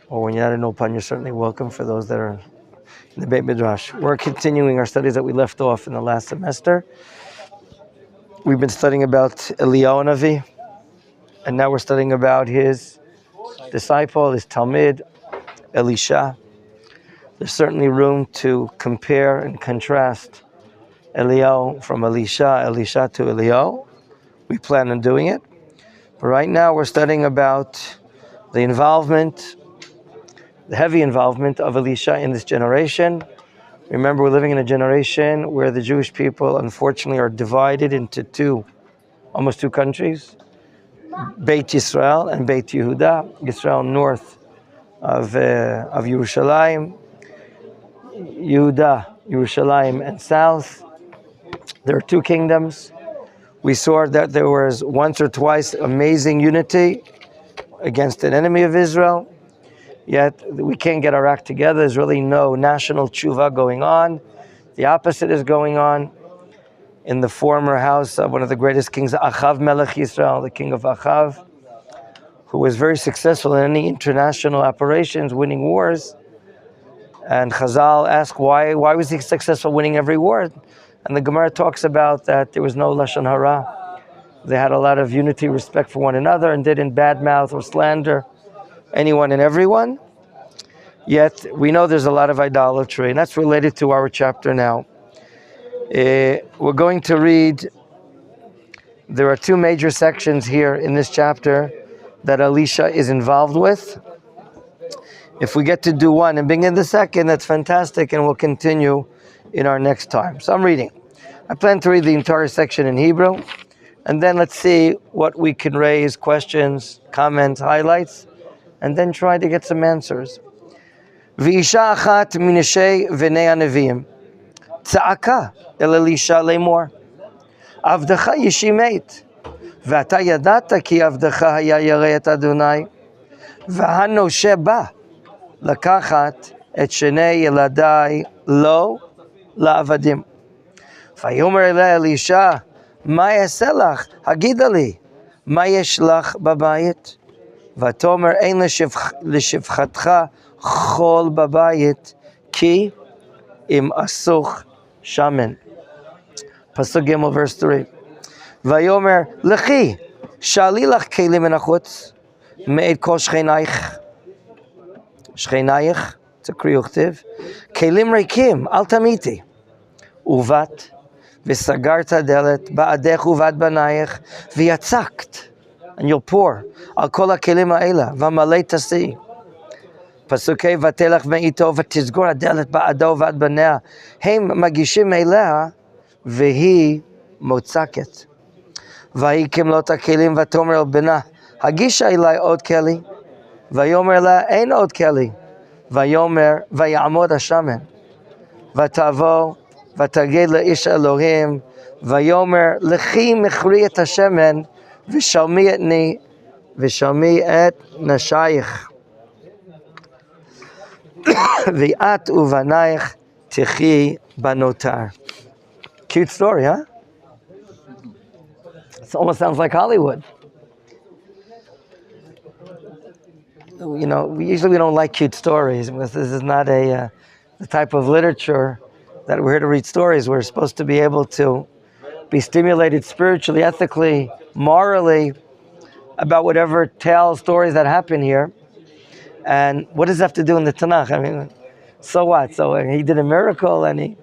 or when you're not in Ulpan, you're certainly welcome for those that are in the Beit Midrash. We're continuing our studies that we left off in the last semester. We've been studying about Eliyahu Navi, and now we're studying about his disciple, his Talmid, Elisha. There's certainly room to compare and contrast Eliyahu from Elisha, Elisha to Eliyahu. We plan on doing it. But right now we're studying about the involvement, the heavy involvement of Elisha in this generation. Remember, we're living in a generation where the Jewish people, unfortunately, are divided into almost two countries, Beit Yisrael and Beit Yehuda. Yisrael north of Yerushalayim, Yehuda, Yerushalayim, and south. There are two kingdoms. We saw that there was once or twice amazing unity against an enemy of Israel. Yet we can't get our act together. There's really no national tshuva going on. The opposite is going on in the former house of one of the greatest kings, Achav Melech Yisrael, the king of Achav, who was very successful in any international operations, winning wars. And Chazal asked why was he successful winning every war? And the Gemara talks about that there was no Lashon Hara. They had a lot of unity, respect for one another, and didn't badmouth or slander anyone and everyone. Yet we know there's a lot of idolatry, and that's related to our chapter now. We're going to read, there are two major sections here in this chapter that Elisha is involved with. If we get to do one and begin the second, that's fantastic, and we'll continue in our next time. So I'm reading. I plan to read the entire section in Hebrew, and then let's see what we can raise, questions, comments, highlights, and then try to get some answers. V'isha achat minashei v'nei haneviim tza'aka el Elisha lemor avdecha yishimeit v'ata yadata ki avdecha haya yareh et Adonai v'hanoshe ba לקחת את שני ילדיי לו לעבדים. ויאמר אליה אלישע, מה אעשה לך? הגידה לי, מה יש לך בבית? ותאמר אין לשפחתך חול בבית, כי אם אסוך שמן. פסוק ג' verse 3. ויאמר לכי, שאלי לך כלים מן החוץ, מאת כל שכנייך. שכנייך, זה קריא וכתב, כלים ריקים, אל תמיתי. ובת, וסגרת דלת, בעדך ובת בנייך, ויצקת, and you'll pour, על כל הכלים האלה, ומלא תעשי. פסוקי ותלך מאיתו, ותסגור הדלת בעדו ובת בניה, הם מגישים אליה, והיא מוצקת. ויהי כמלות הכלים, ותאמר אל בנה, הגישה אליי עוד כלי, ויאמר לה אין עוד כלי, ויאמר ויעמוד השמן, ותבוא ותגיד לאיש אלוהים, ויאמר לכי מכרי את השמן, ושלמי את נשייך, ואת ובנייך תחי בנותר. Cute story, huh? It almost sounds like Hollywood. You know, we don't like cute stories because this is not the type of literature that we're here to read stories. We're supposed to be able to be stimulated spiritually, ethically, morally about whatever stories that happen here. And what does that have to do in the Tanakh? I mean, so what? So he did a miracle, and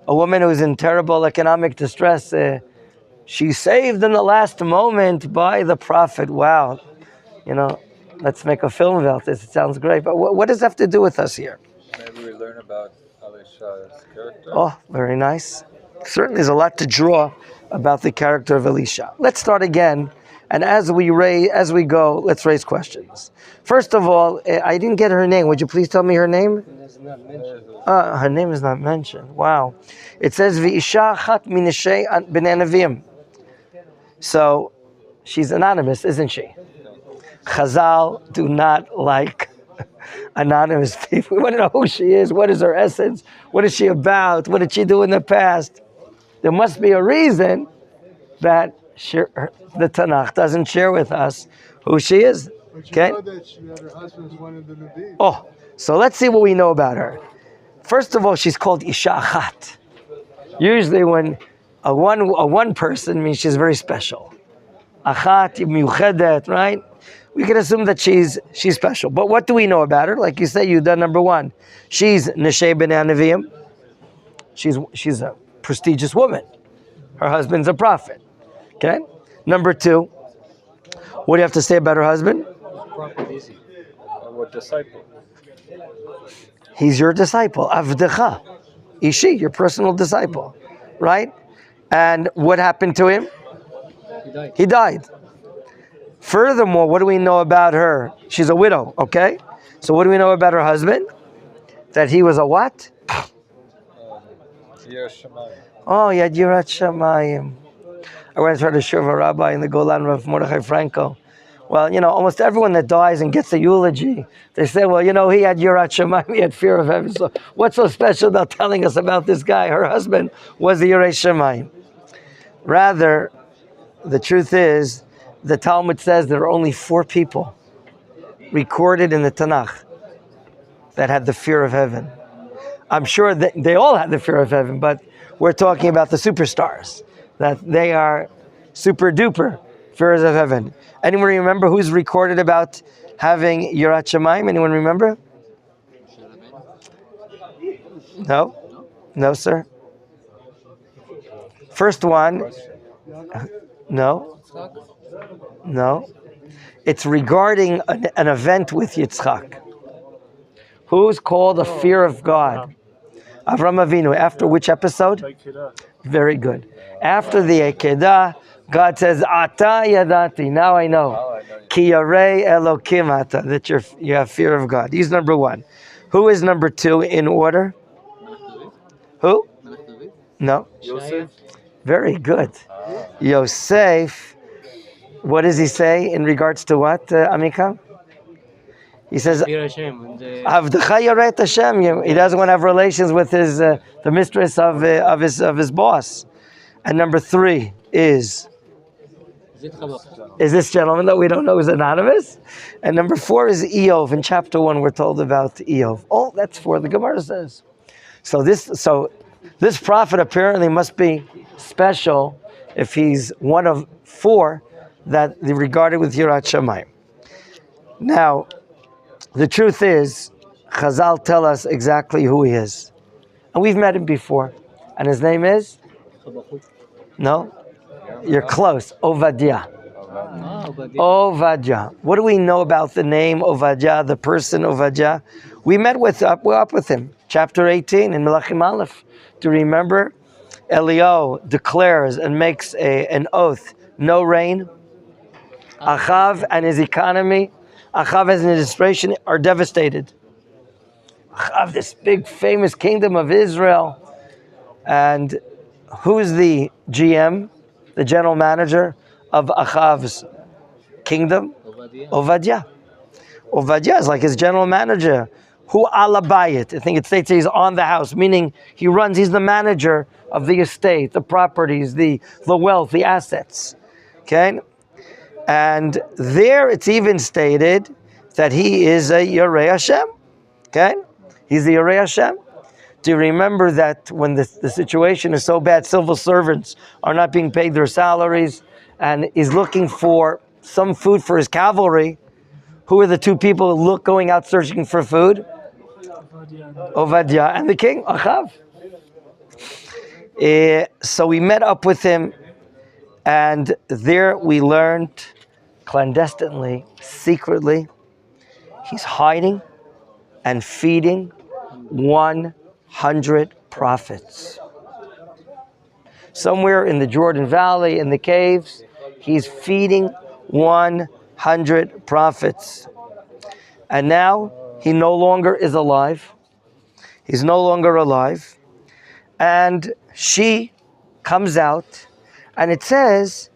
a woman who was in terrible economic distress, she's saved in the last moment by the prophet. Wow, let's make a film about this. It sounds great. But what does that have to do with us here? Maybe we learn about Elisha's character. Oh, very nice. Certainly there's a lot to draw about the character of Elisha. Let's start again. And as we go, let's raise questions. First of all, I didn't get her name. Would you please tell me her name? Her name is not mentioned. Wow. It says, V'isha achat minashei b'nei haneviim. So, she's anonymous, isn't she? Chazal do not like anonymous people. We want to know who she is, what is her essence, what is she about, what did she do in the past. There must be a reason that the Tanakh doesn't share with us who she is. But you Okay. know that her husband's one of the Nevi'im. Oh, so let's see what we know about her. First of all, she's called Isha Achat. Usually when a one person means she's very special. Achat, miuchedet, right? We can assume that she's special. But what do we know about her? Like you say, you done number one. She's Neshei B'nai Nevi'im. She's a prestigious woman. Her husband's a prophet. Okay? Number two, what do you have to say about her husband? What disciple? He's your disciple, Avdecha. Ishi, your personal disciple. Right? And what happened to him? He died. Furthermore, what do we know about her? She's a widow, okay? So what do we know about her husband? That he was a what? Yer Shemayim. Oh, Yad Yirat Shamayim. I went to the Shiva Rabbi in the Golan, Rav Mordechai Franco. Well, almost everyone that dies and gets a eulogy, they say, well, he had Yirat Shamayim, he had fear of heaven. So what's so special about telling us about this guy? Her husband was the Yirat Shamayim. Rather, the truth is, the Talmud says there are only 4 people recorded in the Tanakh that had the fear of heaven. I'm sure that they all had the fear of heaven, but we're talking about the superstars, that they are super duper fears of heaven. Anyone remember who's recorded about having Yirat Shamayim? Anyone remember? No? No, sir? First one. No? No. It's regarding an event with Yitzchak. Who's called a fear of God? Avram Avinu. After which episode? Very good. After the Ekedah, God says, Ata yadati. Now I know. Ki yarei Elokim ata. That you have fear of God. He's number 1. Who is number 2 in order? Who? No. Yosef? Very good. Yosef. What does he say in regards to what, Amika? He says, Avdecha Yaret Hashem. He doesn't want to have relations with the mistress of his boss. And number 3 is this gentleman that we don't know is anonymous. And number 4 is Eov. In chapter 1, we're told about Eov. Oh, that's 4. The Gemara says. So this prophet apparently must be special if he's one of 4 that they regarded with Yirat Shamayim. Now, the truth is, Chazal tell us exactly who he is. And we've met him before. And his name is? No? You're close. Ovadiah. Ovadiah. What do we know about the name Ovadiah, the person Ovadiah? We're up with him. Chapter 18 in Melachim Aleph. Do you remember? Eliyahu declares and makes an oath, no rain. Achav and his economy, Achav and his administration are devastated. Achav, this big famous kingdom of Israel. And who's the GM, the general manager of Achav's kingdom? Ovadiah. Ovadiah is like his general manager. Hu alabayit. I think it states he's on the house, meaning he's the manager of the estate, the properties, the wealth, the assets. Okay? And there it's even stated that he is a Yorei Hashem. Okay? He's the Yorei Hashem. Do you remember that when the situation is so bad, civil servants are not being paid their salaries, and he's looking for some food for his cavalry? Who are the 2 people going out searching for food? Ovadiah and the king, Achav. So we met up with him, and there we learned clandestinely, secretly, he's hiding and feeding 100 prophets. Somewhere in the Jordan Valley, in the caves, he's feeding 100 prophets. And now he no longer is alive. He's no longer alive. And she comes out, and it says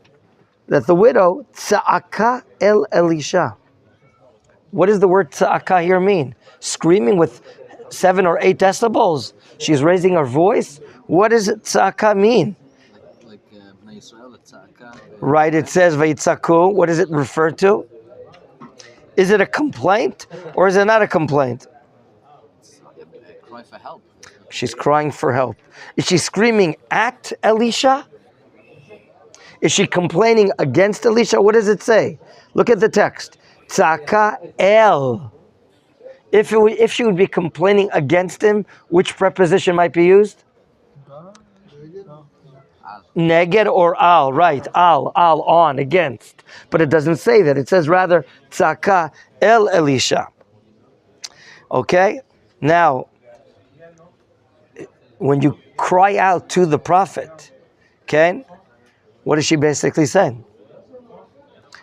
that the widow, Tza'aka el Elisha. What does the word Tza'aka here mean? Screaming with 7 or 8 decibels. She's raising her voice. What does Tza'aka mean? Right, it says Vayitzaku. What does it refer to? Is it a complaint or is it not a complaint? Cry for help. She's crying for help. Is she screaming at Elisha? Is she complaining against Elisha? What does it say? Look at the text. Tzaka el. If she would be complaining against him, which preposition might be used? Neged or al, right? Al, on, against. But it doesn't say that. It says rather, tzaka el Elisha. Okay? Now, when you cry out to the prophet, okay? What is she basically saying?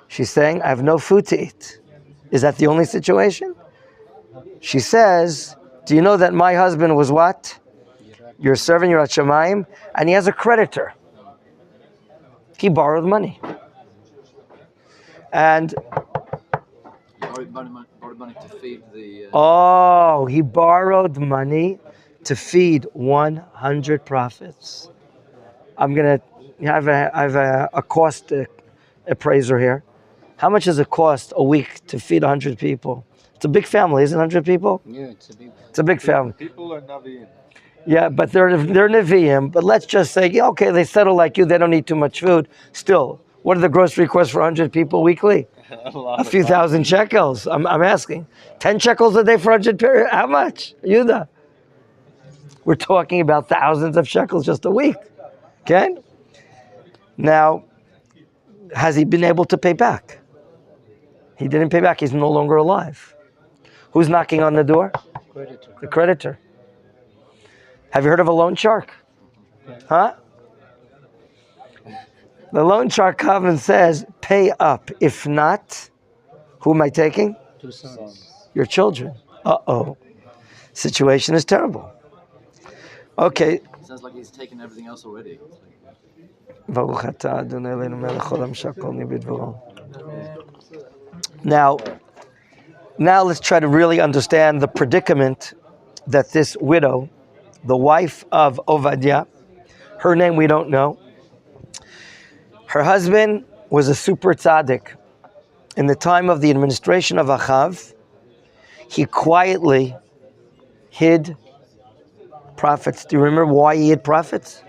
She's saying, I have no food to eat. Is that the only situation? She says, do you know that my husband was what? Your servant, Yirat Shamayim, and he has a creditor. He borrowed money. And Borrowed money to feed the... he borrowed money to feed 100 prophets. I'm going to have a cost appraiser here. How much does it cost a week to feed 100 people? It's a big family, isn't it? 100 people? Yeah, it's a big... It's a big family. People are Naviim. Yeah, but they're Nevi'im. But let's just say, yeah, okay, they settle like you. They don't need too much food. Still, what are the grocery costs for 100 people weekly? A few thousand shekels. I'm asking. 10 shekels a day for 100 people? How much? Yuda? We're talking about thousands of shekels just a week. Okay? Now, has he been able to pay back? He didn't pay back. He's no longer alive. Who's knocking on the door? The creditor. Have you heard of a loan shark? Huh? The loan shark comes and says, pay up. If not, who am I taking? 2 sons. Your children. Uh-oh. Situation is terrible. Okay. It sounds like he's taken everything else already. Now let's try to really understand the predicament that this widow, the wife of Ovadiah, her name we don't know. Her husband was a super tzaddik. In the time of the administration of Achav, he quietly hid prophets. Do you remember why he hid prophets?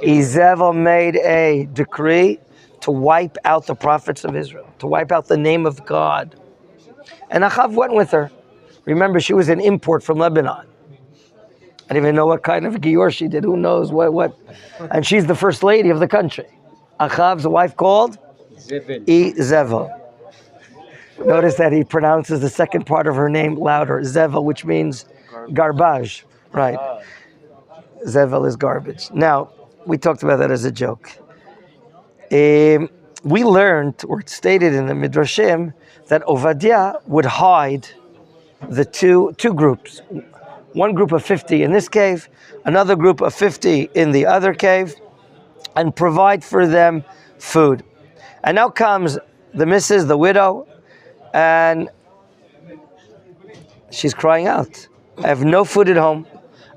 Izebel made a decree to wipe out the prophets of Israel, to wipe out the name of God. And Achav went with her. Remember, she was an import from Lebanon. I don't even know what kind of gior she did. Who knows what? And she's the first lady of the country. Achav's wife called Zevel. Notice that he pronounces the second part of her name louder, Zevel, which means garbage. Right. Zevel is garbage. Now, we talked about that as a joke. We learned, or it's stated in the Midrashim, that Ovadiah would hide the two groups. One group of 50 in this cave, another group of 50 in the other cave, and provide for them food. And now comes the missus, the widow, and she's crying out. I have no food at home.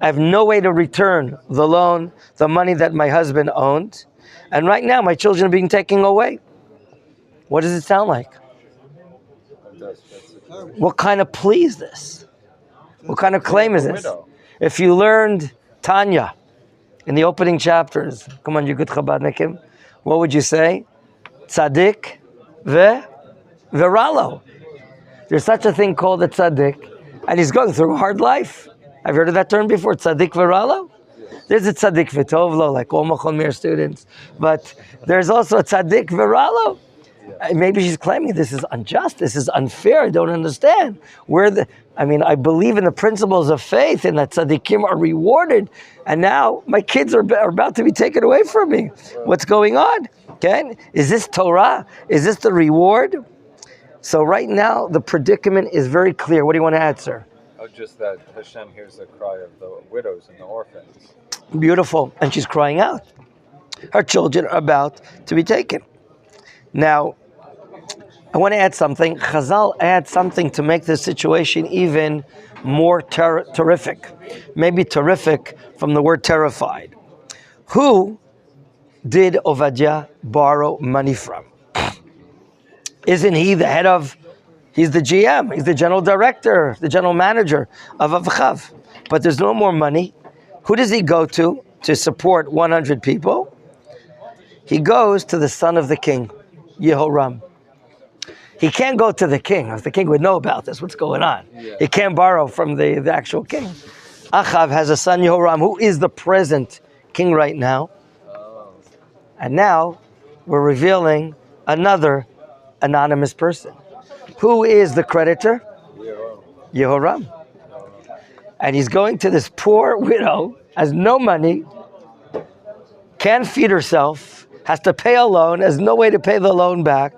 I have no way to return the loan, the money that my husband owned. And right now my children are being taken away. What does it sound like? What kind of plea is this? What kind of claim is this? If you learned Tanya in the opening chapters, come on, you good Chabadnikim, what would you say? Tzaddik veralo. There's such a thing called a tzaddik, and he's going through a hard life. I've heard of that term before, tzaddik veralo. There's a tzaddik v'tovlo, like all Machon Meir students, but there's also a tzaddik veralo. Maybe she's claiming this is unjust, this is unfair, I don't understand. I believe in the principles of faith and that tzaddikim are rewarded, and now my kids are about to be taken away from me. What's going on? Okay? Is this Torah? Is this the reward? So right now, the predicament is very clear. What do you want to add, sir? Oh, just that Hashem hears the cry of the widows and the orphans. Beautiful. And she's crying out. Her children are about to be taken. Now, I want to add something. Chazal adds something to make the situation even more terrific. Maybe terrific from the word terrified. Who did Ovadiah borrow money from? Isn't he the head of He's the GM. He's the general director, the general manager of Avchav. But there's no more money. Who does he go to support 100 people? He goes to the son of the king, Yehoram. He can't go to the king, because the king would know about this, what's going on. Yeah. He can't borrow from the actual king. Achav has a son, Yehoram, who is the present king right now. Oh. And now we're revealing another anonymous person. Who is the creditor? Yehoram. And he's going to this poor widow, has no money, can't feed herself, has to pay a loan, has no way to pay the loan back,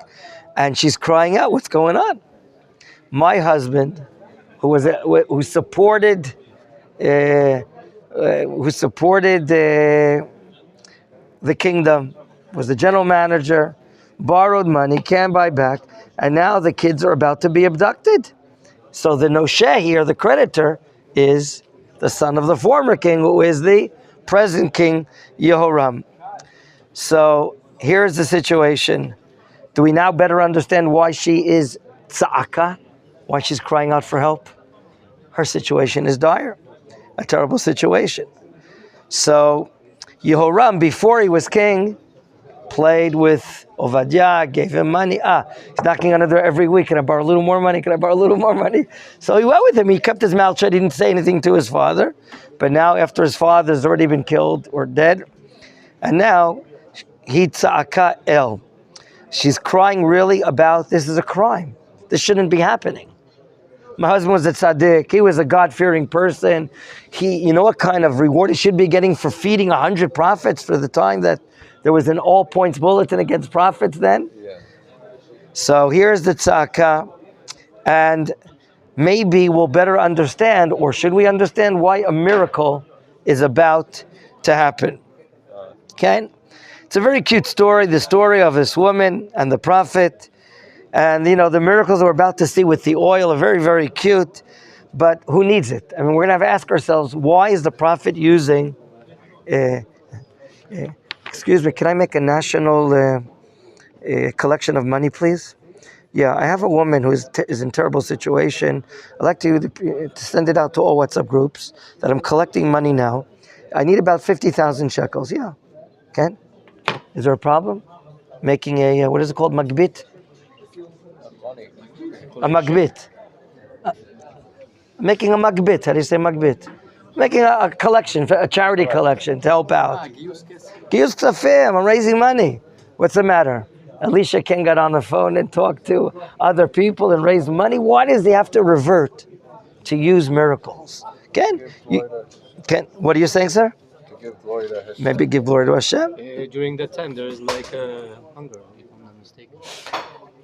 and she's crying out, what's going on? My husband, who supported the kingdom, was the general manager, borrowed money, can't buy back, and now the kids are about to be abducted. So the noshe here, the creditor, is the son of the former king, who is the present king, Yehoram. So here's the situation. Do we now better understand why she is tza'aka? Why she's crying out for help? Her situation is dire. A terrible situation. So Yehoram, before he was king, played with Ovadia, gave him money. He's knocking on the door every week. Can I borrow a little more money? Can I borrow a little more money? So he went with him. He kept his mouth shut. He didn't say anything to his father. But now, after his father's already been killed or dead, and now he tza'aka el. She's crying really about, this is a crime. This shouldn't be happening. My husband was a tzaddik. He was a God-fearing person. You know what kind of reward he should be getting for feeding 100 prophets for the time that there was an all-points bulletin against prophets then? Yeah. So here's the tzaka, and maybe we'll better understand, or should we understand, why a miracle is about to happen. Okay? It's a very cute story, the story of this woman and the prophet. And, the miracles we're about to see with the oil are very, very cute. But who needs it? I mean, we're going to have to ask ourselves, why is the prophet using... excuse me, can I make a national collection of money, please? Yeah, I have a woman who is in terrible situation. I'd like to send it out to all WhatsApp groups that I'm collecting money now. I need about 50,000 shekels. Yeah. Okay? Is there a problem? Making a, what is it called? Magbit? A magbit. Making a magbit. How do you say magbit? Making a collection, a charity collection to help out. Giyus Ksafim, I'm raising money. What's the matter? Alicia can get on the phone and talk to other people and raise money. Why does he have to revert to use miracles? What are you saying, sir? To give glory to Hashem. Maybe give glory to Hashem. During that time, there is like hunger, if I'm not mistaken.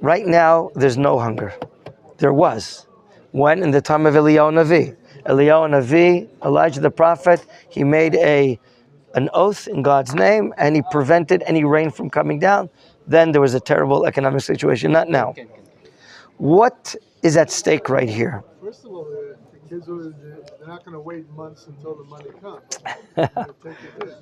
Right now, there's no hunger. There was. When? In the time of Eliyahu Navi. Eliyahu Navi, Elijah the prophet, he made an oath in God's name, and he prevented any rain from coming down. Then there was a terrible economic situation. Not now. What is at stake right here? First of all, the kids they're not going to wait months until the money comes. They'll take it in.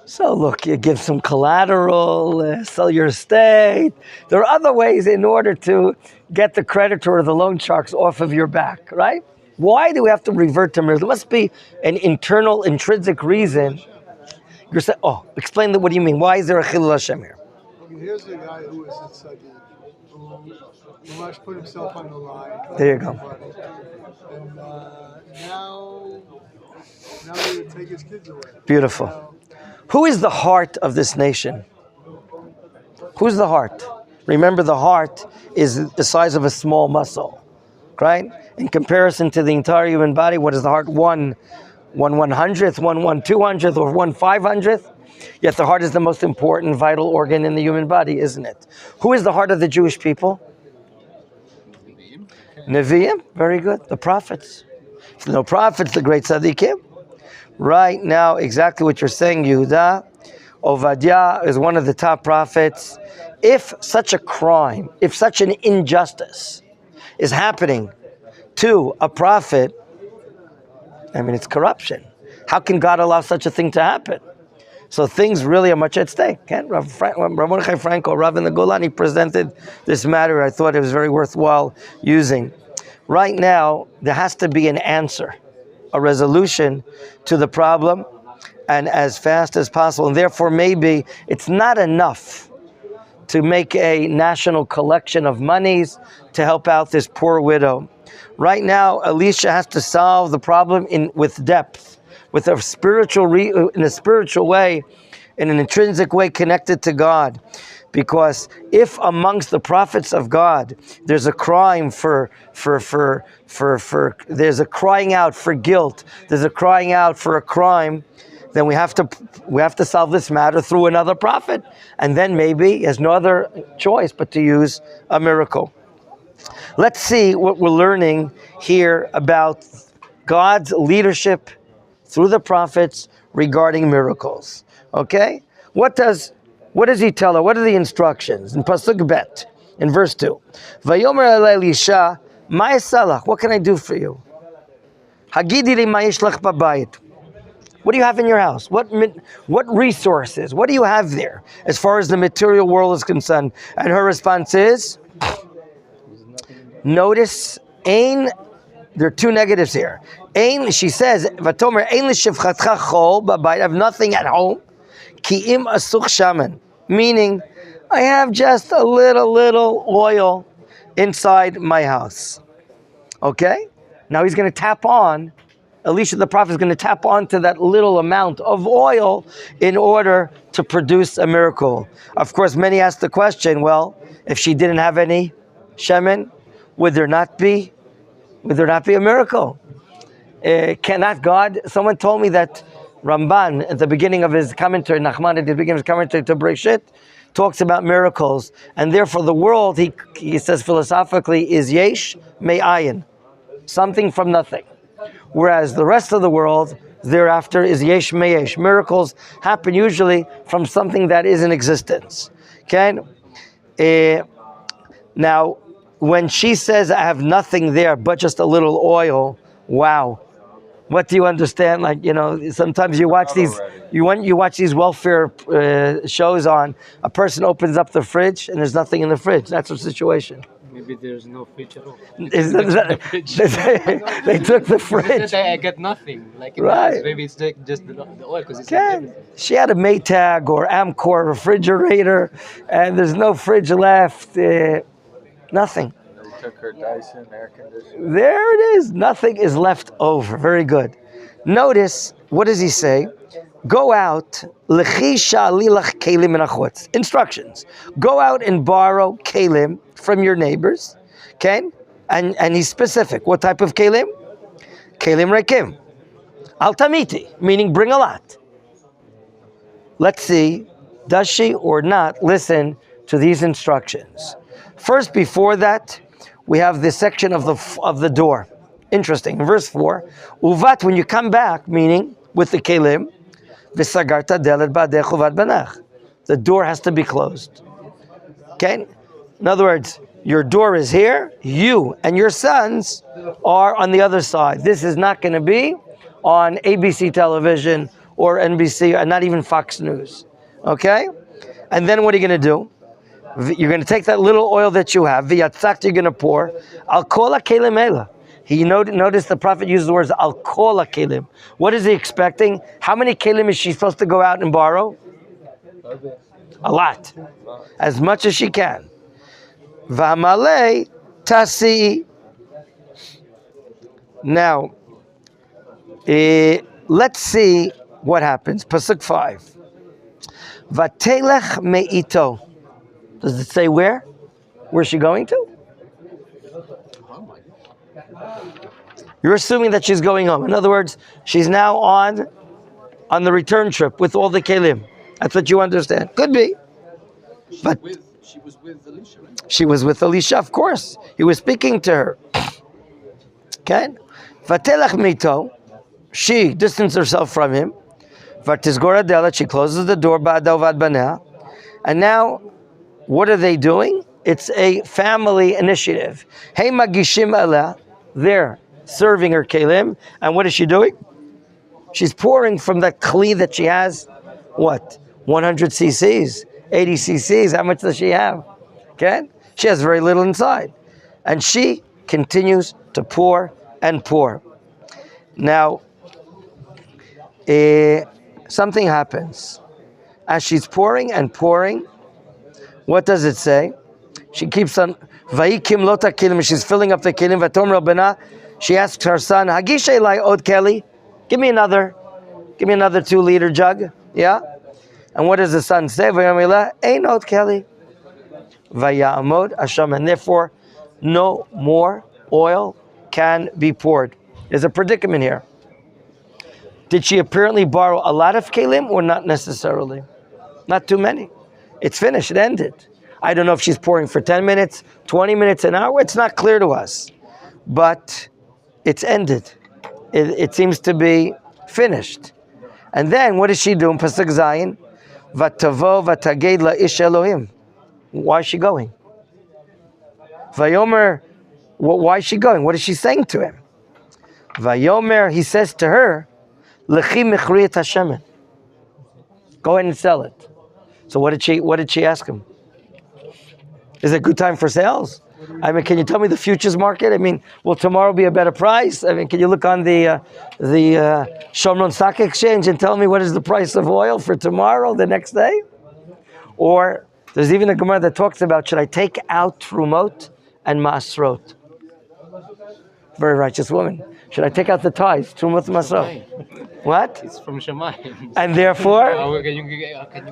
So look, you give some collateral, sell your estate. There are other ways in order to get the creditor or the loan sharks off of your back, right? Why do we have to revert to miracles? There must be an internal, intrinsic reason. You're saying, explain that. What do you mean? Why is there a Chilul Hashem here? Okay, here's a guy who was a tzaddik, who must put himself on the line. There you go. And now they're going to take his kids away. Beautiful. Who is the heart of this nation? Who's the heart? Remember, the heart is the size of a small muscle, right? In comparison to the entire human body, what is the heart? 1/100th, 1/200th, or 1/500th? Yet the heart is the most important vital organ in the human body, isn't it? Who is the heart of the Jewish people? Nevi'im. Very good. The prophets. If no prophets, the great tzaddikim. Right now, exactly what you're saying, Yehuda. Ovadia is one of the top prophets. If such a crime, if such an injustice is happening to a prophet, I mean, it's corruption. How can God allow such a thing to happen? So things really are much at stake. When Menachem Franco, Rav in the Golan, he presented this matter, I thought it was very worthwhile using. Right now, there has to be an answer, a resolution to the problem, and as fast as possible. And therefore, maybe it's not enough to make a national collection of monies to help out this poor widow. Right now, Elisha has to solve the problem with depth, with a in a spiritual way, in an intrinsic way connected to God. Because if amongst the prophets of God there's a crime there's a crying out for guilt, there's a crying out for a crime, then we have to solve this matter through another prophet, and then maybe he has no other choice but to use a miracle. Let's see what we're learning here about God's leadership through the prophets regarding miracles. Okay? What does he tell her? What are the instructions? In Pasuk Bet, in verse 2. Vayomer el Elisha, ma yasalach? What can I do for you? Hagidi li ma yesh lach babayit. What do you have in your house? What resources? What do you have there as far as the material world is concerned? And her response is, notice, Ein, there are two negatives here. Ein, she says, Vatomer, Ein l'shivchatcha chol babayit, I have nothing at home. Ki im asuch shaman, meaning, I have just a little oil inside my house. Okay? Now he's going to tap on, Elisha the prophet is going to tap onto that little amount of oil in order to produce a miracle. Of course, many ask the question, well, if she didn't have any shemen, would there not be a miracle? Cannot God? Someone told me that Ramban, at the beginning of his commentary, Nachman, at the beginning of his commentary to Breshit, talks about miracles, and therefore the world, he says philosophically, is yesh me'ayin, something from nothing. Whereas the rest of the world, thereafter, is yesh me'yesh. Miracles happen usually from something that is in existence. Okay? Now, when she says, I have nothing there but just a little oil, wow. What do you understand? Like, sometimes you watch these, you watch these welfare shows on, a person opens up the fridge and there's nothing in the fridge. That's the situation. Maybe there's no fridge at all. They took the fridge. I get nothing. Like Right. Maybe it's just the oil because it's Okay. She had a Maytag or Amcor refrigerator and there's no fridge left. Nothing. They took her Dyson air conditioner. There it is. Nothing is left over. Very good. Notice, what does he say? Go out. Instructions. Go out and borrow kelim from your neighbors. Okay? And he's specific. What type of kelim? Kelim rekim. Al tamiti, meaning bring a lot. Let's see, does she or not listen to these instructions? First, before that, we have this section of the door. Interesting. In verse 4, uvat, when you come back, meaning with the kelim, v'sagarta delet ba'dech uvat banach. The door has to be closed. Okay? In other words, your door is here, you and your sons are on the other side. This is not going to be on ABC television or NBC, and not even Fox News. Okay? And then what are you going to do? You're going to take that little oil that you have, v'yatzakt, you're going to pour, al kol ha'kelim ela. Notice the prophet uses the words al kol ha'kelim. What is he expecting? How many kelim is she supposed to go out and borrow? A lot. As much as she can. V'amalei tasi. Now, let's see what happens. Pasuk 5. Vatelech me'ito. Does it say where? Where's she going to? You're assuming that she's going home. In other words, she's now on the return trip with all the kelim. That's what you understand. Could be. But She was with Elisha, right? she was with Elisha, of course. He was speaking to her. Okay? Vatelech mito. She distanced herself from him. Vatizgora delet. She closes the door. Ba'da uvad banah. And now, what are they doing? It's a family initiative. Hey magishim ala. They're serving her kelim. And what is she doing? She's pouring from that kli that she has what? 100 cc's, 80 cc's. How much does she have? Okay? She has very little inside. And she continues to pour and pour. Now, something happens. As she's pouring and pouring, what does it say? She keeps on, Vayikim lota kilim, she's filling up the kilim, Vatom Rabbana, she asks her son, Hagish elai od keli, give me another 2-liter jug, yeah? And what does the son say? Vayamila, ein od keli. Vayamod Hashem, and therefore, no more oil can be poured. There's a predicament here. Did she apparently borrow a lot of kelim or not necessarily? Not too many. It's finished, it ended. I don't know if she's pouring for 10 minutes, 20 minutes, an hour. It's not clear to us. But it's ended. It seems to be finished. And then what is she doing? Pasuk Zayin. Vatavo vataged la'ish Elohim. Why is she going? Vayomer, why is she going? What is she saying to him? Vayomer, he says to her, Lechi mechri et hashemen. Go ahead and sell it. So what did she ask him? Is it a good time for sales? I mean, can you tell me the futures market? I mean, will tomorrow be a better price? I mean, can you look on the Shomron Stock Exchange and tell me what is the price of oil for tomorrow, the next day? Or there's even a Gemara that talks about, should I take out Trumot and Masrot? Very righteous woman. Should I take out the tithes, Trumot and Masrot? What? It's from Shemayim. And therefore? How can you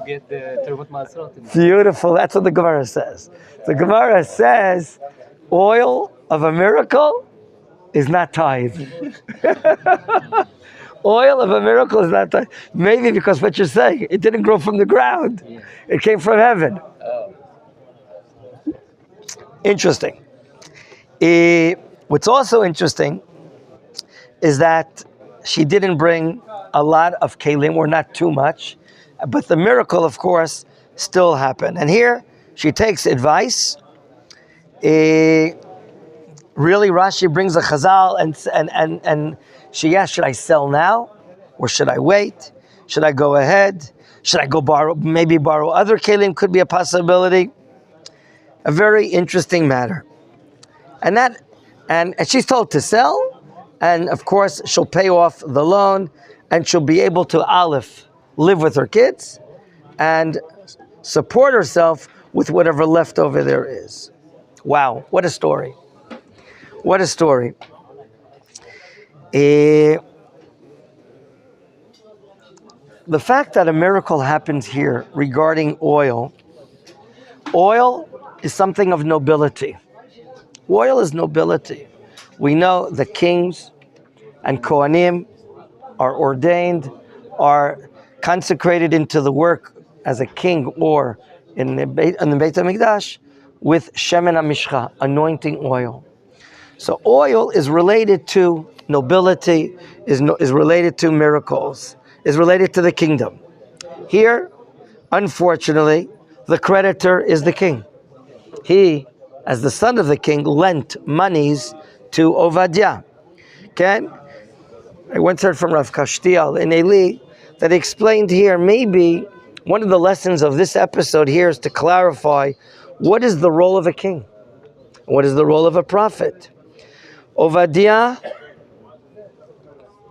get the Terumot Masrot? Beautiful. That's what the Gemara says. The Gemara says, oil of a miracle is not tithe. Oil of a miracle is not tithe. Maybe because what you're saying, it didn't grow from the ground. Yeah. It came from heaven. Oh. Interesting. What's also interesting is that she didn't bring a lot of kelim, or not too much, but the miracle, of course, still happened. And here, she takes advice. Really, Rashi brings a chazal, and she asks, should I sell now, or should I wait? Should I go ahead? Should I go borrow other kelim? Could be a possibility. A very interesting matter. And she's told to sell, and of course she'll pay off the loan, and she'll be able to live with her kids, and support herself with whatever leftover there is. Wow, what a story. What a story. The fact that a miracle happens here regarding oil is something of nobility. Oil is nobility. We know the kings and Kohanim are ordained, are consecrated into the work as a king or in the Beit HaMikdash with Shemen HaMishcha, anointing oil. So oil is related to nobility, is related to miracles, is related to the kingdom. Here, unfortunately, the creditor is the king. He, as the son of the king, lent monies to Ovadiah. Okay? I once heard from Rav Kashtiel in Eli that he explained here, maybe one of the lessons of this episode here is to clarify what is the role of a king? What is the role of a prophet? Ovadiah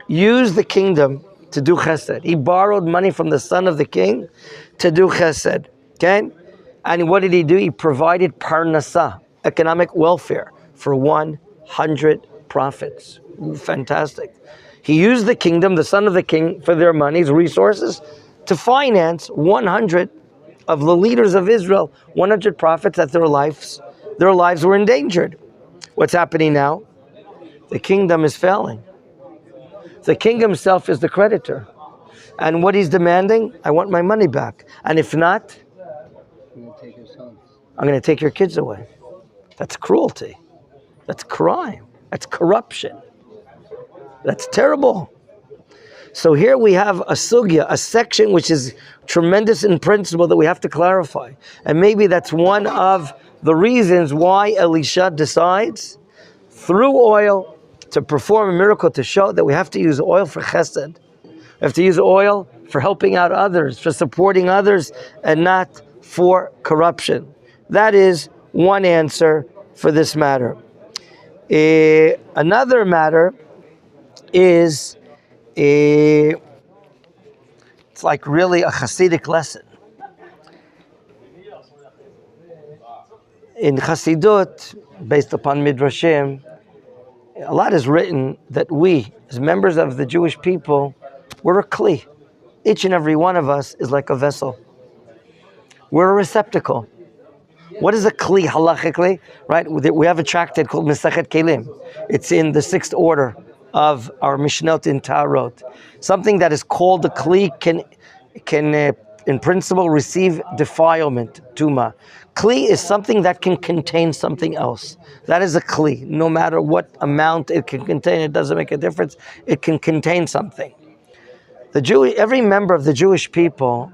used the kingdom to do chesed. He borrowed money from the son of the king to do chesed. Okay? And what did he do? He provided parnasah, economic welfare, for 100 prophets. Fantastic. He used the kingdom, the son of the king, for their monies, resources, to finance 100 of the leaders of Israel, 100 prophets that their lives were endangered. What's happening now? The kingdom is failing. The king himself is the creditor. And what he's demanding, I want my money back. And if not, I'm going to take your kids away. That's cruelty. That's crime. That's corruption. That's terrible. So here we have a sugya, a section which is tremendous in principle that we have to clarify. And maybe that's one of the reasons why Elisha decides through oil to perform a miracle to show that we have to use oil for chesed, We have to use oil for helping out others, for supporting others, and not for corruption. That is one answer for this matter. Another matter is, it's like really a Hasidic lesson. In Hasidut, based upon Midrashim, a lot is written that we, as members of the Jewish people, we're a kli. Each and every one of us is like a vessel. We're a receptacle. What is a kli halachically? Right? We have a tractate called Masechet Kelim. It's in the 6th order of our Mishnot in Tarot. Something that is called a kli can in principle receive defilement, tuma. Kli is something that can contain something else. That is a kli. No matter what amount it can contain, it doesn't make a difference. It can contain something. Every member of the Jewish people,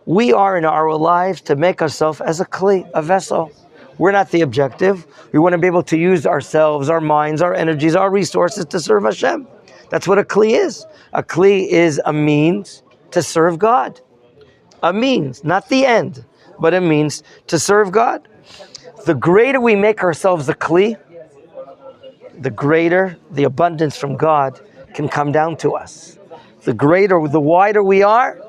we are in our lives to make ourselves as a kli, a vessel. We're not the objective. We want to be able to use ourselves, our minds, our energies, our resources to serve Hashem. That's what a kli is. A kli is a means to serve God. A means, not the end, but a means to serve God. The greater we make ourselves a kli, the greater the abundance from God can come down to us. The wider we are,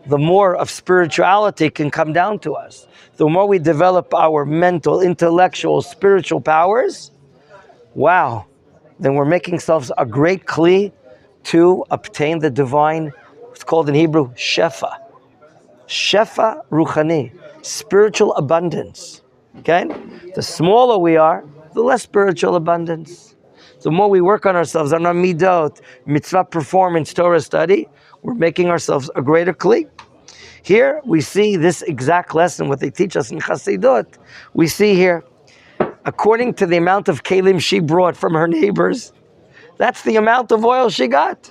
the more of spirituality can come down to us. The more we develop our mental, intellectual, spiritual powers, wow, then we're making ourselves a great kli to obtain the divine, it's called in Hebrew, shefa. Shefa ruchani, spiritual abundance. Okay? The smaller we are, the less spiritual abundance. The more we work on ourselves, on our midot, mitzvah performance, Torah study, we're making ourselves a greater kli. Here we see this exact lesson, what they teach us in Chassidut. We see here, according to the amount of kelim she brought from her neighbors, that's the amount of oil she got.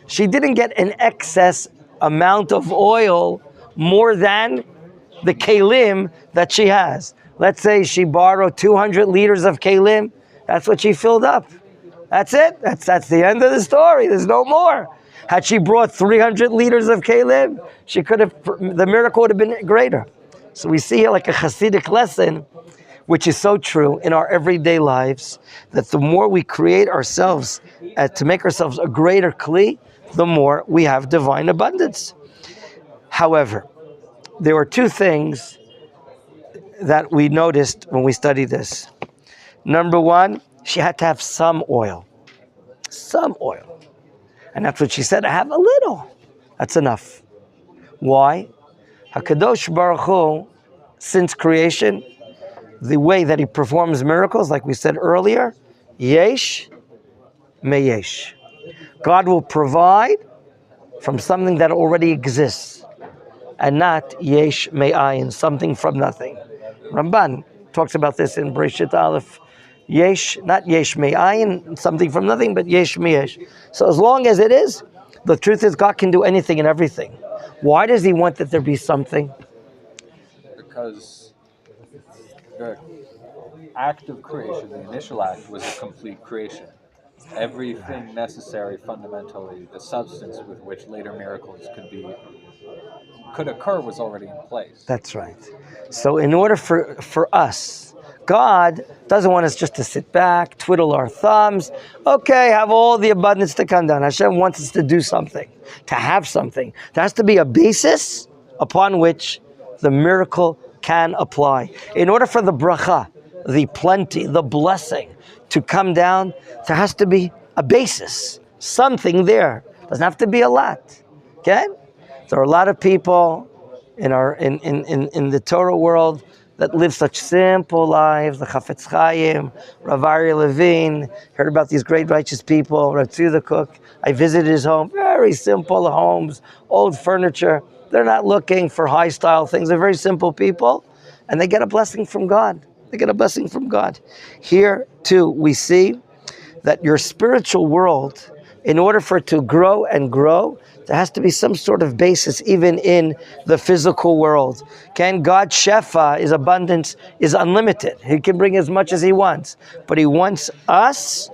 She didn't get an excess amount of oil more than the kelim that she has. Let's say she borrowed 200 liters of kelim. That's what she filled up. That's it. That's the end of the story. There's no more. Had she brought 300 liters of kelim, the miracle would have been greater. So we see here like a Hasidic lesson, which is so true in our everyday lives, that the more we create ourselves to make ourselves a greater kli, the more we have divine abundance. However, there were two things that we noticed when we studied this. Number one, she had to have some oil. Some oil. And that's what she said, I have a little. That's enough. Why? HaKadosh Baruch Hu, since creation, the way that he performs miracles, like we said earlier, yesh meyesh. God will provide from something that already exists, and not yesh me'ayin, something from nothing. Ramban talks about this in Bereshit Aleph. Yesh, not yesh me'ayin, something from nothing, but yesh me'yesh. So as long as it is, the truth is God can do anything and everything. Why does he want that there be something? Because the act of creation, the initial act, was a complete creation. Everything necessary, fundamentally, the substance with which later miracles could occur was already in place. That's right. So in order for us, God doesn't want us just to sit back, twiddle our thumbs, okay, have all the abundance to come down. Hashem wants us to do something, to have something. There has to be a basis upon which the miracle can apply. In order for the bracha, the plenty, the blessing to come down, there has to be a basis, something there. Doesn't have to be a lot. Okay? There are a lot of people in the Torah world that live such simple lives. The Chafetz Chaim, Rav Aryeh Levine, heard about these great righteous people. Rav Tzvi the cook, I visited his home. Very simple homes, old furniture. They're not looking for high style things. They're very simple people, and they get a blessing from God. They get a blessing from God. Here too, we see that your spiritual world, in order for it to grow and grow, there has to be some sort of basis even in the physical world. God's shefa, his abundance, is unlimited. He can bring as much as he wants. But he wants us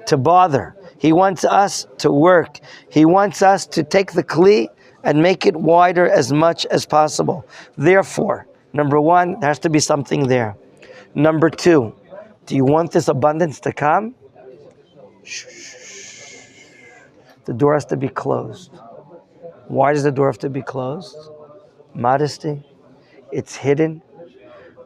to bother. He wants us to work. He wants us to take the kli and make it wider as much as possible. Therefore, number one, there has to be something there. Number two, do you want this abundance to come? The door has to be closed. Why does the door have to be closed? Modesty. It's hidden.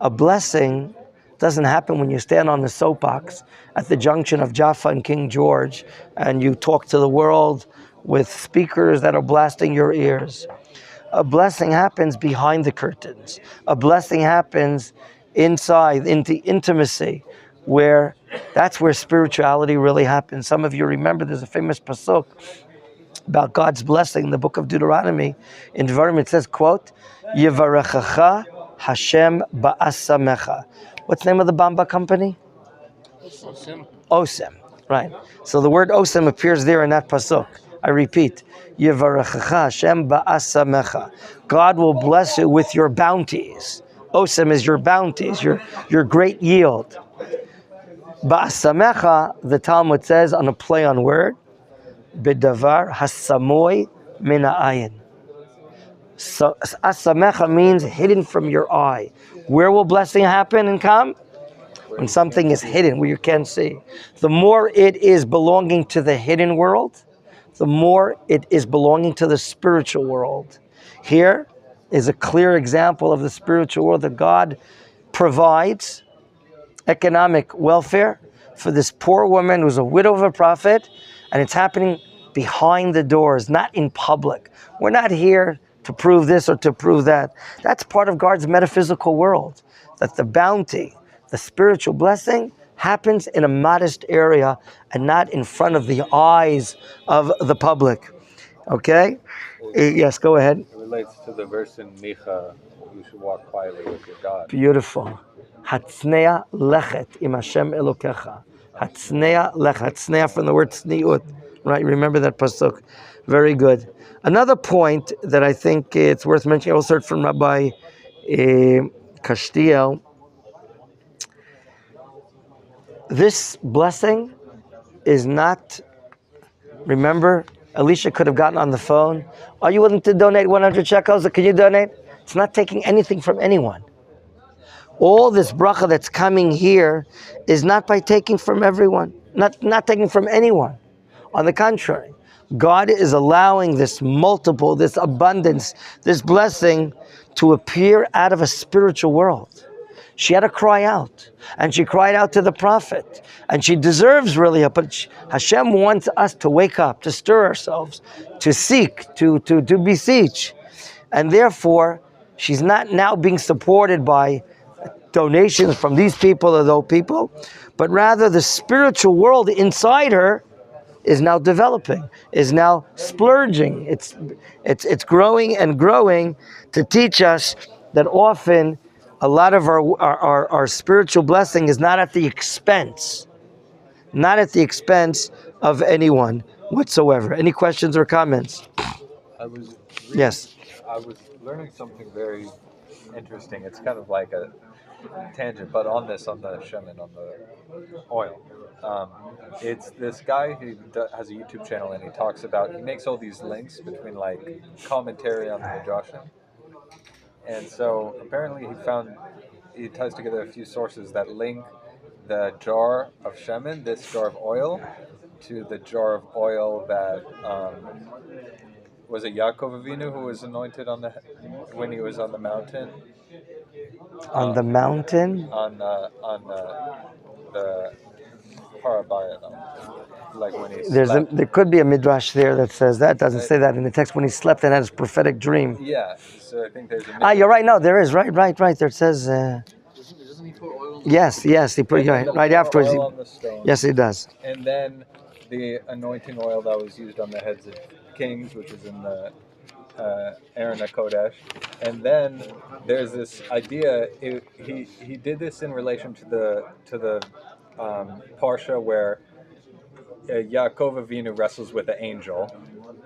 A blessing doesn't happen when you stand on the soapbox at the junction of Jaffa and King George and you talk to the world with speakers that are blasting your ears. A blessing happens behind the curtains. A blessing happens inside, into intimacy, where that's where spirituality really happens. Some of you remember there's a famous pasuk about God's blessing in the book of Deuteronomy. In Devarim it says, quote, Yevarechacha Hashem ba'asamecha. What's the name of the Bamba company? Osem, right. So the word Osem appears there in that pasuk. I repeat, Yevarechacha Hashem ba'asamecha. God will bless you with your bounties. Osem is your bounties, your great yield. Ba'asamecha, the Talmud says on a play on word, Bedavar hasamoy mina'ayin. So asamecha means hidden from your eye. Where will blessing happen and come? When something is hidden, where you can't see. The more it is belonging to the hidden world, the more it is belonging to the spiritual world. Here is a clear example of the spiritual world that God provides economic welfare for this poor woman who's a widow of a prophet, and it's happening behind the doors, not in public. We're not here to prove this or to prove that. That's part of God's metaphysical world, that the bounty, the spiritual blessing happens in a modest area and not in front of the eyes of the public. Okay? Yes, go ahead. It relates to the verse in Micha, you should walk quietly with your God. Beautiful. Hatznea lechet im Hashem Elokecha. Hatznea lechet. Hatznea from the word tzniut. Right? Remember that pasuk. Very good. Another point that I think it's worth mentioning, I also heard from Rabbi Castiel. This blessing is not, remember, Alicia could have gotten on the phone. Are you willing to donate 100 shekels? Or can you donate? It's not taking anything from anyone. All this bracha that's coming here is not by taking from everyone, not taking from anyone. On the contrary, God is allowing this multiple, this abundance, this blessing to appear out of a spiritual world. She had to cry out, and she cried out to the prophet, and she deserves really, but Hashem wants us to wake up, to stir ourselves, to seek, to beseech, and therefore she's not now being supported by donations from these people or those people, but rather the spiritual world inside her is now developing, is now splurging. It's growing and growing to teach us that often a lot of our spiritual blessing is not at the expense of anyone whatsoever. Any questions or comments? Yes. I was learning something very interesting. It's kind of like a tangent, but on the shemen, on the oil. It's this guy who has a YouTube channel, and he makes all these links between like commentary on the Midrashim. And so apparently he ties together a few sources that link the jar of shemen, this jar of oil, to the jar of oil that was it Yaakov Avinu who was anointed when he was on the mountain. On the mountain? On the Harabayat, like when he slept. There could be a midrash there that says that. It doesn't say that in the text. When he slept and had his prophetic dream. Yeah, so I think there's a midrash. You're right. No, there is. Right. There it says. Doesn't he put oil on the Yes. He put right afterwards. Oil on the stone. Yes, he does. And then the anointing oil that was used on the heads of kings, which is in the Aaron HaKodesh. And then there's this idea. He did this in relation to the Parsha where Yaakov Avinu wrestles with an angel,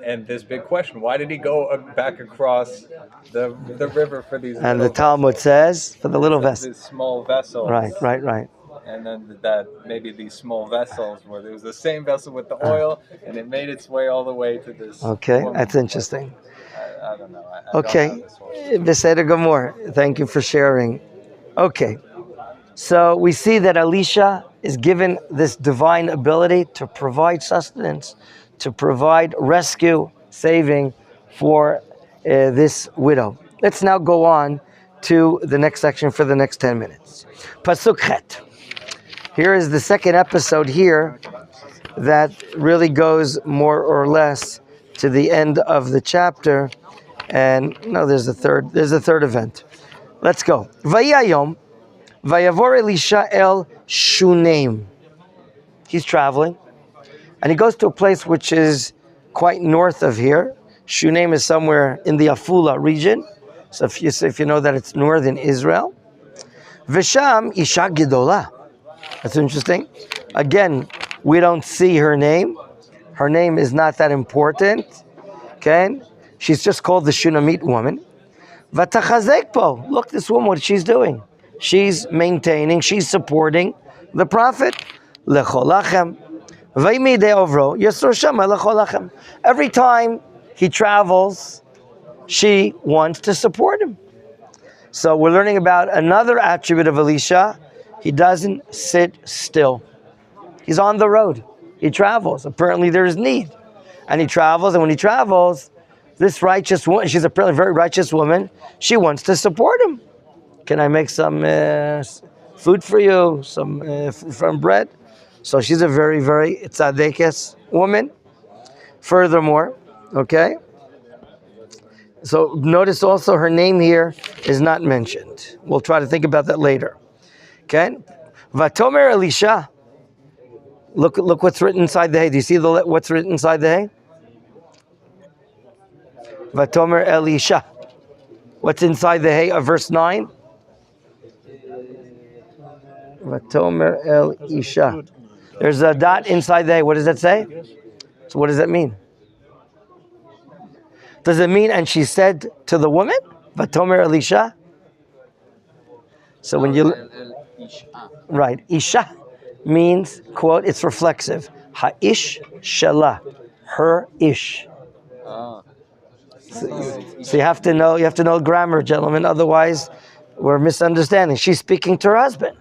and this big question: why did he go back across the river for these? And the Talmud says for the little vessel, this small vessel. Right. and then that maybe these small vessels where there was the same vessel with the oil, and it made its way all the way to this. Okay, woman. that's interesting. I don't know. I Okay, don't know this whole Beseder Gomor. Thank you for sharing. Okay, so we see that Elisha is given this divine ability to provide sustenance, to provide rescue, saving for this widow. Let's now go on to the next section for the next 10 minutes. Pasuk Chet. Here is the second episode here that really goes more or less to the end of the chapter. And no, there's a third event. Let's go. Vayayom, Vayavor Elisha el Shunem. He's traveling, and he goes to a place which is quite north of here. Shunem is somewhere in the Afula region. So if you know that it's northern Israel. Visham Isha Gidola. That's interesting. Again, we don't see her name. Her name is not that important. Okay? She's just called the Shunammite woman. Vatachazekpo. Look, this woman, what she's doing. She's maintaining, she's supporting the prophet. Lecholachem. Vaimide ovro. Yasur shama lecholachem. Every time he travels, she wants to support him. So we're learning about another attribute of Elisha. He doesn't sit still. He's on the road. He travels. Apparently there's need. And he travels, and when he travels, this righteous woman, she's apparently a very righteous woman, she wants to support him. Can I make some food for you? From bread? So she's a very, very tzadekes woman. Furthermore, okay? So notice also her name here is not mentioned. We'll try to think about that later. Okay? Vatomer Elisha. Look what's written inside the hay. Do you see what's written inside the hay? Vatomer Elisha. What's inside the hay of verse 9? Vatomer Elisha. There's a dot inside the hay. What does that say? So what does that mean? Does it mean, and she said to the woman, Vatomer Elisha? So when you... Right. Isha means, quote, it's reflexive. Ha'ish shala. Her ish. So you have to know grammar, gentlemen. Otherwise, we're misunderstanding. She's speaking to her husband.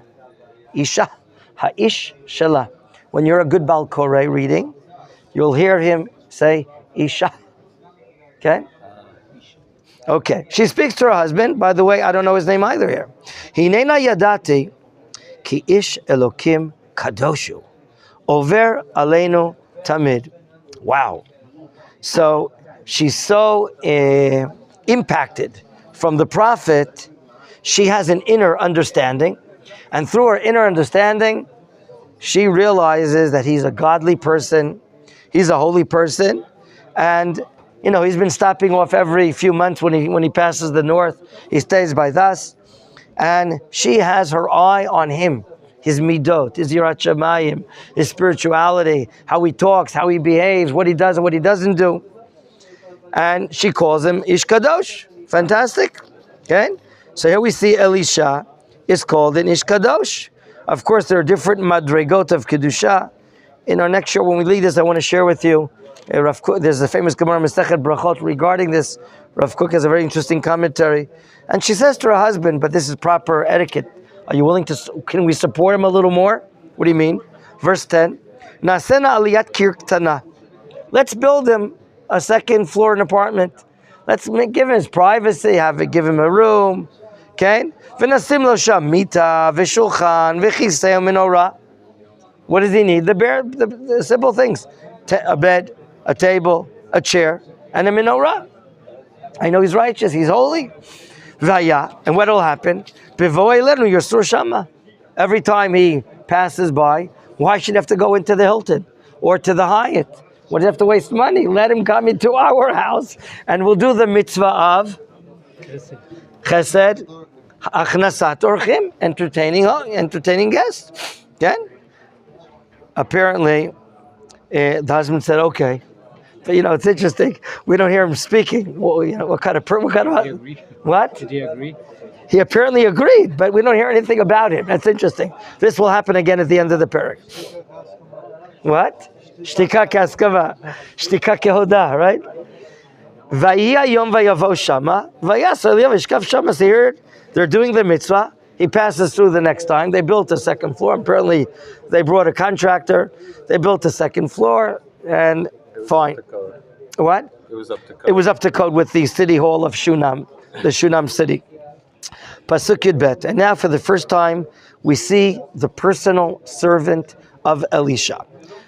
Isha. Ha'ish shala. When you're a good Bal Koreh reading, you'll hear him say, Isha. Okay? Okay. She speaks to her husband. By the way, I don't know his name either here. Hinena yadati ki ish Elokim kadoshu. Over aleinu tamid. Wow. So she's so impacted from the prophet. She has an inner understanding. And through her inner understanding, she realizes that he's a godly person. He's a holy person. And he's been stopping off every few months when he passes the north. He stays by us. And she has her eye on him. His midot, his yirat shamayim, his spirituality, how he talks, how he behaves, what he does and what he doesn't do. And she calls him Ish Kadosh. Fantastic. Okay? So here we see Elisha is called an Ish Kadosh. Of course, there are different madregot of Kedusha. In our next show, when we lead this, I want to share with you there's a famous Gemara Masechet Brachot regarding this. Rav Kook has a very interesting commentary. And she says to her husband, but this is proper etiquette, are you willing to, can we support him a little more? What do you mean? Verse 10, Nasena aliyat kir ktana. Let's build him a second floor apartment. Let's give him his privacy, give him a room. Okay? V'nasim lo sham mita, v'shulchan, v'chisei menorah. What does he need? The simple things. A bed, a table, a chair, and a menorah. I know he's righteous, he's holy. Vaya, and what will happen? Every time he passes by, why should he have to go into the Hilton or to the Hyatt? Why does he have to waste money? Let him come into our house and we'll do the mitzvah of chesed, achnasat orchim, entertaining guests. Okay? Apparently, the husband said, okay. But it's interesting. We don't hear him speaking. Well, what kind of? Did he agree? What? Did he agree? He apparently agreed, but we don't hear anything about it. That's interesting. This will happen again at the end of the parak. What? Shtika kaskava. Shtika kehoda, right? Vayia yom vayavo shama. Vayasa liyav ishkav shama. So here they're doing the mitzvah. He passes through the next time. They built a second floor. Apparently, they brought a contractor. They built a second floor, and fine. What? It was up to code. It was up to code with the city hall of Shunam, the Shunam city. Pasuk Yud Bet. And now for the first time, we see the personal servant of Elisha.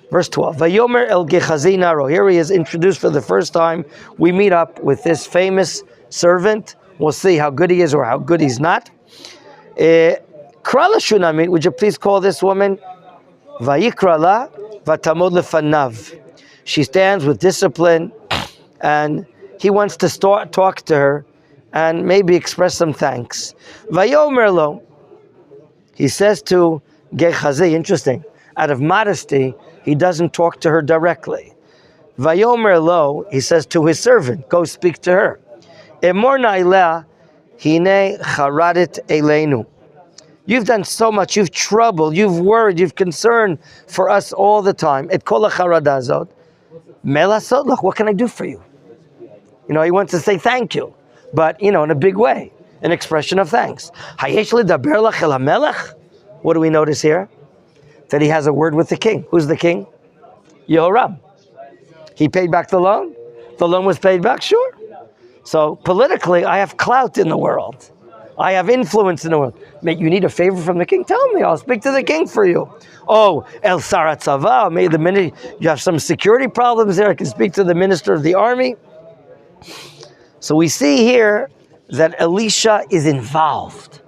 Verse 12. Vayomer el Gehazi naro. Here he is introduced for the first time. We meet up with this famous servant. We'll see how good he is or how good he's not. Krala Shunamit, would you please call this woman? Vayikrala vatamod lefanav. She stands with discipline, and he wants to talk to her and maybe express some thanks. Vayomer lo. He says to Gehazi, interesting, out of modesty, he doesn't talk to her directly. Vayomer lo, he says to his servant, go speak to her. Emor na'ileh hine charadit eleinu. You've done so much, you've troubled, you've worried, you've concerned for us all the time. Et kol ha'charadazot. Melasot, look, what can I do for you? You know, he wants to say thank you, but, you know, in a big way, an expression of thanks. Hayesh ledaber lach el hamelech. What do we notice here? That he has a word with the king. Who's the king? Yehoram. He paid back the loan. The loan was paid back, sure. So politically, I have clout in the world. I have influence in the world. Mate, you need a favor from the king? Tell me, I'll speak to the king for you. Oh, El Saratzava, maybe the minute you have some security problems there, I can speak to the minister of the army. So we see here that Elisha is involved.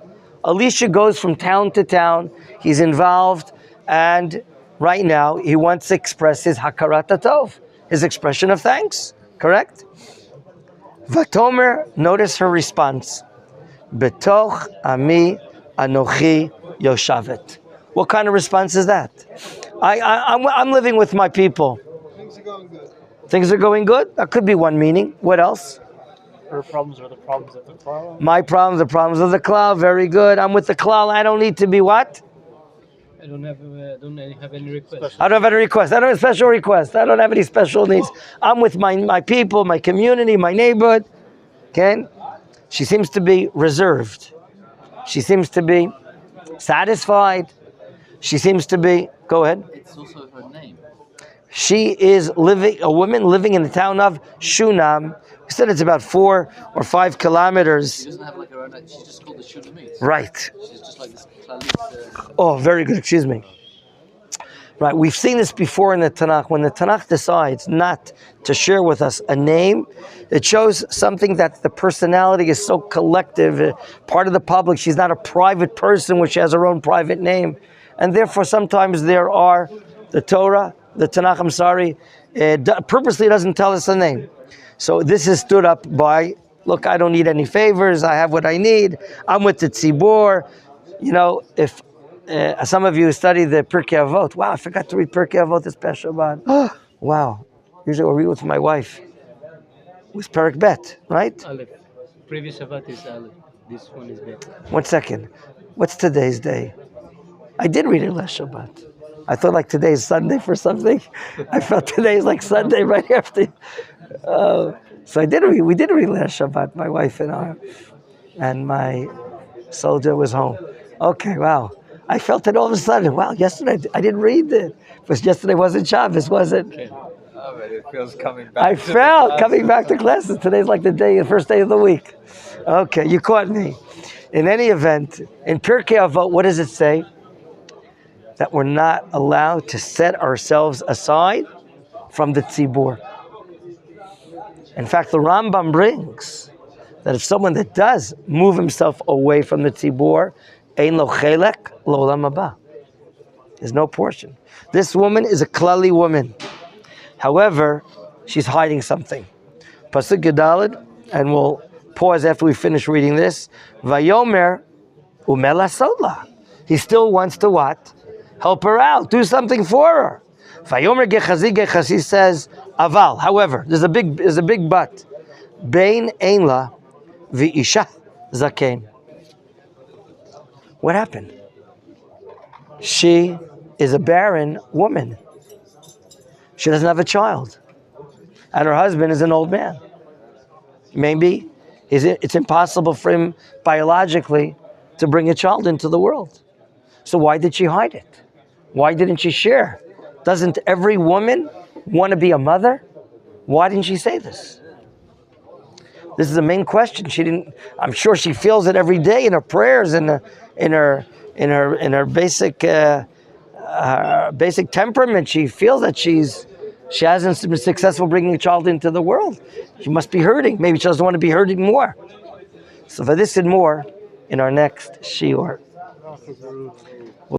Elisha goes from town to town. He's involved, and right now he wants to express his hakarat hatov, his expression of thanks. Correct? Vatomer, notice her response. Betoch ami anochi yoshavet. What kind of response is that? I'm living with my people. Things are going good. Things are going good? That could be one meaning. What else? Her problems are the problems of the cloud. My problems, the problems of the cloud. Very good. I'm with the cloud. I don't need to be what? I don't have any requests. I don't have any requests. I don't have a special request. I don't have any special needs. I'm with my people, my community, my neighborhood. Okay? She seems to be reserved. She seems to be satisfied. She seems to be, go ahead. It's also her name. She is a woman living in the town of Shunam. We said it's about 4 or 5 kilometers. She doesn't have like her own name. She's just called the Shulamite. Right. She's just like this Klalit. Oh, very good. Excuse me. Right. We've seen this before in the Tanakh. When the Tanakh decides not to share with us a name, it shows something that the personality is so collective, part of the public. She's not a private person which has her own private name. And therefore, sometimes there are the Tanakh, I'm sorry, purposely doesn't tell us a name. So this is stood up by, look, I don't need any favors. I have what I need. I'm with the tzibor. You know, if some of you study the Pirkei Avot. Wow, I forgot to read Pirkei Avot this special Shabbat. Oh, wow. Usually I read with my wife. It was Perek Bet, right? Aleph. Previous Shabbat is Aleph. This one is Bet. 1 second. What's today's day? I did read it last Shabbat. I thought like today's Sunday for something. I felt today is like Sunday right after. So we did read last Shabbat, my wife and my soldier was home. Okay, wow. I felt it all of a sudden. Wow, yesterday I didn't read it. Because yesterday wasn't Shabbos, was it? Oh, but it feels coming back. I felt coming back to classes. Today's like the first day of the week. Okay, you caught me. In any event, in Pirkei Avot, what does it say? That we're not allowed to set ourselves aside from the tzibur. In fact, the Rambam brings that if someone that does move himself away from the tzibur, ein lo chelek l'olam haba. There's no portion. This woman is a klali woman. However, she's hiding something. Pasuk Yudalid, and we'll pause after we finish reading this. Vayomer umelasot la. He still wants to what? Help her out. Do something for her. Vayomer Gehazi says, aval. However, there's a big but. Bein ein la v'isha zaken. What happened? She is a barren woman. She doesn't have a child. And her husband is an old man. Maybe it's impossible for him biologically to bring a child into the world. So why did she hide it? Why didn't she share? Doesn't every woman want to be a mother? Why didn't she say this? This is the main question. She didn't. I'm sure she feels it every day in her prayers and in her basic basic temperament. She feels that she hasn't been successful bringing a child into the world. She must be hurting. Maybe she doesn't want to be hurting more. So for this and more, in our next shiur.